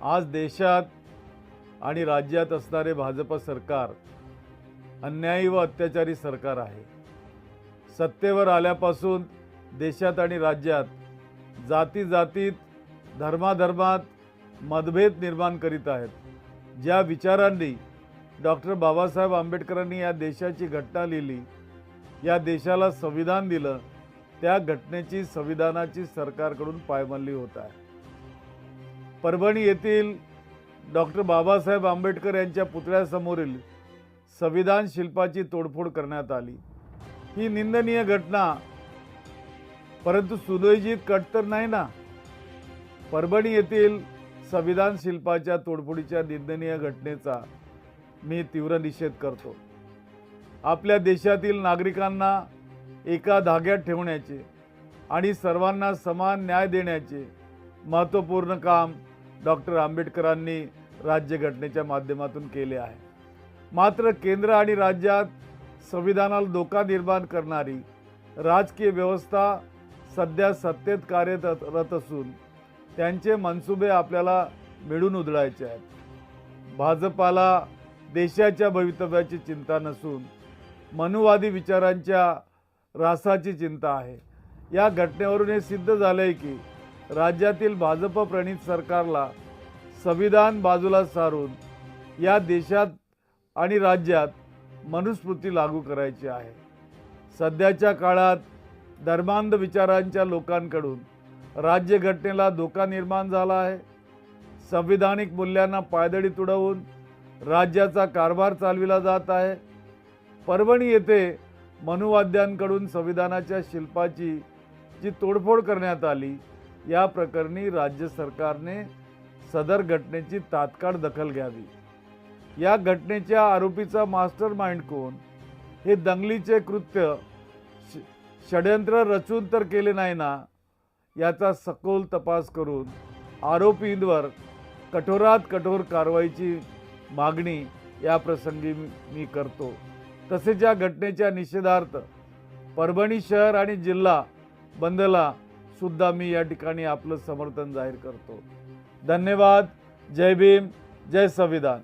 आज देशात आणि राज्यात असणारे भाजप सरकार अन्यायी व अत्याचारी सरकार आहे। सत्तेवर आल्यापासून देशात आणि राज्यात जातीत धर्मात मतभेद निर्माण करीत आहेत। ज्या विचारांनी डॉक्टर बाबासाहेब आंबेडकरांनी या देशाची घटना लिहिली, या देशाला संविधान दिलं, त्या घटनेची संविधानाची सरकारकडून पायमल्ली होत आहे। परभणी येथील डॉक्टर बाबासाहेब आंबेडकर यांच्या पुतळ्यासमोरील संविधान शिल्पाची तोडफोड करण्यात आली। ही निंदनीय घटना, परंतु सुनियोजित कट तर नाही ना। परभणी येथील संविधान शिल्पाच्या तोडफोडीच्या निंदनीय घटनेचा मी तीव्र निषेध करतो। आपल्या देशातील नागरिकांना एका धाग्यात ठेवण्याचे आणि सर्वांना समान न्याय देण्याचे महत्त्वपूर्ण काम डॉक्टर आंबेडकरांनी राज्यघटनेच्या माध्यमातून केले आहे। मात्र केंद्र आणि राज्यात संविधानाला धोका निर्माण करणारी राजकीय व्यवस्था सध्या सत्तेत कार्यरत असून त्यांचे मनसुबे आपल्याला मिळून उधळायचे आहेत। भाजपाला देशाच्या भवितव्याची चिंता नसून मनुवादी विचारांच्या रासाची चिंता आहे। या घटनेवरून हे सिद्ध झाले की राज्यातील भाजप प्रणित सरकारला संविधान बाजूला सारून या देशात आणि राज्यात मनुस्मृती लागू करायची आहे। सध्याच्या काळात धर्मांध विचारांच्या लोकांकडून राज्यघटनेला धोका निर्माण झाला आहे। संविधानिक मूल्यांना पायदळी तुडवून राज्याचा कारभार चालविला जात आहे। परभणी येथे मनुवाद्यांकडून संविधानाच्या शिल्पाची जी तोडफोड करण्यात आली, या प्रकरणी राज्य सरकारने सदर घटनेची तात्काळ दखल घ्यावी। या घटनेच्या आरोपीचा मास्टर माइंड कोण, हे दंगलीचे कृत्य षड्यंत्र रचून तर केले नाही ना, याचा सखोल तपास करून आरोपींवर कठोरात कठोर कारवाईची मागणी या प्रसंगी मी करतो। तसेच या घटनेच्या निषेधार्थ परभणी शहर आणि जिल्हा बंदला सुद्धा मी या ठिकाणी आपलं समर्थन जाहीर करतो। धन्यवाद। जय भीम, जय संविधान।